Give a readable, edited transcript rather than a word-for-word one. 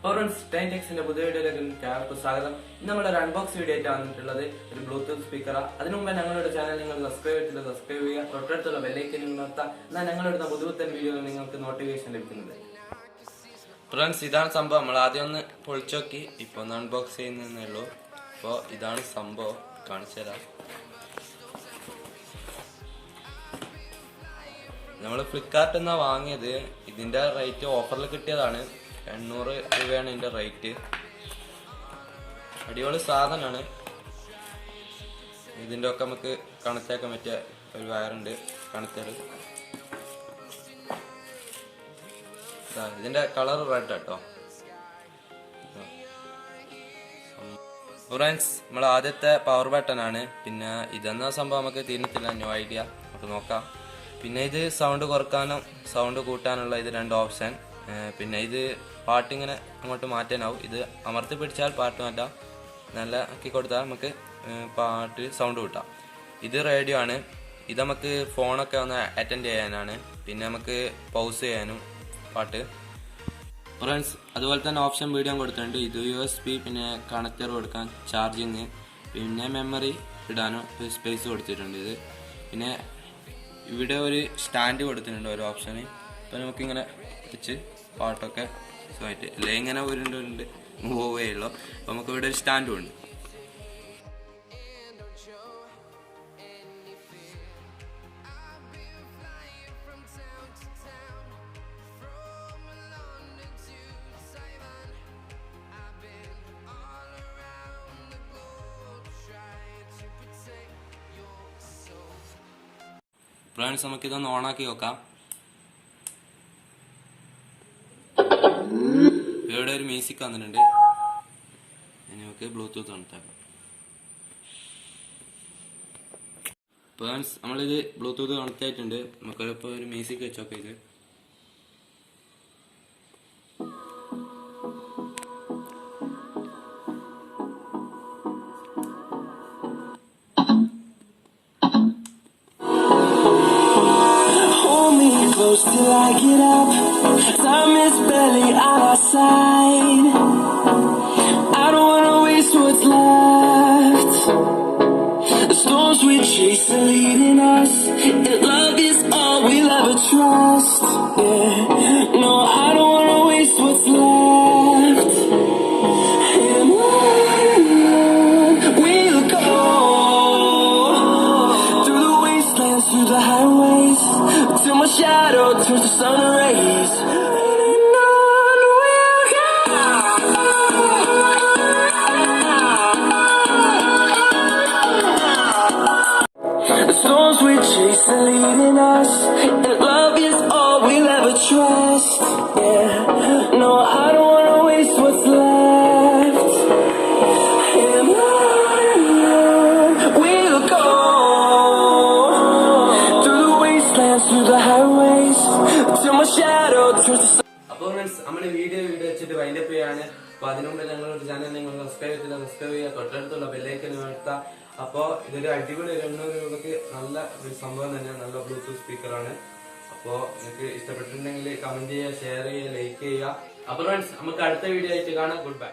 പുതിയ വീഡിയോയിലേക്ക് സ്വാഗതം. നമ്മുടെ ഒരു അൺബോക്സ് വീഡിയോ ആയിട്ട് വന്നിട്ടുള്ളത് ഒരു ബ്ലൂടൂത്ത് സ്പീക്കറാണ്. അതിനു മുമ്പ് ഞങ്ങളുടെ ചാനൽ നിങ്ങൾ സബ്സ്ക്രൈബ് ചെയ്യുക, തൊട്ടടുത്തുള്ള ബെല്ലൈക്കൻ നിർത്താം. എന്നാൽ ഞങ്ങളുടെ പുതുപുത്തൻ വീഡിയോ നിങ്ങൾക്ക് നോട്ടിഫിക്കേഷൻ ലഭിക്കുന്നത്. ഫ്രണ്ട്സ്, ഇതാണ് സംഭവം. നമ്മൾ ആദ്യം ഒന്ന് പൊളിച്ചു നോക്കി, ഇപ്പൊ ഒന്ന് അൺബോക്സ് ചെയ്യുന്നേ ഉള്ളൂ. അപ്പോൾ ഇതാണ് സംഭവം, കാണിച്ചു തരാം. നമ്മൾ ഫ്ലിപ്കാർട്ടിൽ നിന്നാണ് വാങ്ങിയത്. ഇതിന്റെ റേറ്റ് ഓഫറിൽ കിട്ടിയതാണ്. 800 രൂപയാണ് ഇതിന്റെ റേറ്റ്. അടിപൊളി സാധനമാണ്. ഇതിന്റെ ഒക്കെ നമുക്ക് കണക്ട് ആക്കാൻ പറ്റിയ ഒരു വയറുണ്ട്. കണക്ടർ ഇതിന്റെ കളർ റെഡ് കേട്ടോ. ഫ്രണ്ട്സ്, നമ്മൾ ആദ്യത്തെ പവർ ബട്ടൺ ആണ്. പിന്നെ ഇതെന്ന സംഭവം നമുക്ക് തിരിഞ്ഞിട്ടില്ല, ന്യൂ ഐഡിയ. നമുക്ക് നോക്കാം. പിന്നെ ഇത് സൗണ്ട് കുറക്കാനും സൗണ്ട് കൂട്ടാനുള്ള ഇത് 2 ഓപ്ഷൻ. പിന്നെ ഇത് പാട്ടിങ്ങനെ അങ്ങോട്ട് മാറ്റാനാവും. ഇത് അമർത്തി പിടിച്ചാൽ പാട്ട് മാറ്റാം. നല്ല ആക്കി കൊടുത്താൽ നമുക്ക് പാട്ട് സൗണ്ട് കൂട്ടാം. ഇത് റേഡിയോ ആണ്. ഇത് നമുക്ക് ഫോണൊക്കെ ഒന്ന് അറ്റൻഡ് ചെയ്യാനാണ്. പിന്നെ നമുക്ക് പൗസ് ചെയ്യാനും പാട്ട്. ഫ്രണ്ട്സ്, അതുപോലെ തന്നെ ഓപ്ഷൻ വീഡിയോ കൊടുത്തിട്ടുണ്ട്. ഇത് USB, പിന്നെ കണക്ടർ കൊടുക്കാൻ, ചാർജിങ്, പിന്നെ മെമ്മറി ഇടാനും സ്പേസ് കൊടുത്തിട്ടുണ്ട്. ഇത് പിന്നെ ഇവിടെ ഒരു സ്റ്റാൻഡ് കൊടുത്തിട്ടുണ്ട് ഒരു ഓപ്ഷന്. അപ്പം നമുക്കിങ്ങനെ വെച്ച് പാട്ടൊക്കെ സുഖമായിട്ട് അല്ലേ ഇങ്ങനെ ഉരുണ്ട് മൂവ് ചെയ്യുള്ളൂ. അപ്പം നമുക്ക് ഇവിടെ ഒരു സ്റ്റാൻഡും ഉണ്ട്. ഫ്രണ്ട്സ്, നമുക്കിതൊന്ന് ഓണാക്കി നോക്കാം. ഇവിടെ ഒരു മ്യൂസിക് വന്നിട്ടുണ്ട്. ഇനി നമുക്ക് ബ്ലൂടൂത്ത് കണക്റ്റാക്കാം. ഫ്രണ്ട്സ്, നമ്മളിത് ബ്ലൂടൂത്ത് കണക്റ്റ് ആയിട്ടുണ്ട്. നമുക്കിപ്പോൾ ഒരു മ്യൂസിക് വെച്ചോക്കെ. ഇത് till I get up, time is barely on our side. I don't wanna waste what's left. The storms we chase are leading us, and love is all we'll ever trust. Yeah, no, I don't wanna waste what's left. And on we'll go, through the wastelands, through the highways, till my shadow turns to sun rays. And on we'll go. The storms we chase are leading us, and love is all we'll ever trust. Yeah, no, I don't wanna waste what's left. And on we'll go, through the wastelands, through the highways, till my shadow turns to. അപ്പോൾ friends, നമ്മുടെ video വെച്ചിട്ട് wind up ചെയ്യാണ്. അപ്പോൾ അതിനുമുമ്പ് ഞങ്ങളുടെ channel നിങ്ങൾ subscribe ചെയ്യുക, തൊട്ടടുത്തുള്ള ബെല്ലൈക്കൻ അമർത്തുക. അപ്പോൾ ഇതൊരു അടിപൊളി 200 രൂപയ്ക്ക് നല്ല ഒരു സംഭവം തന്നെയാണ്. നല്ല ബ്ലൂടൂത്ത് സ്പീക്കറാണ്. അപ്പോൾ നിങ്ങൾക്ക് ഇഷ്ടപ്പെട്ടിട്ടുണ്ടെങ്കിൽ കമന്റ് ചെയ്യുക, ഷെയർ ചെയ്യുക, ലൈക്ക് ചെയ്യുക. അപ്പോൾ ഫ്രണ്ട്സ്, നമുക്ക് അടുത്ത വീഡിയോ ആയിട്ട് കാണാം. Good bye.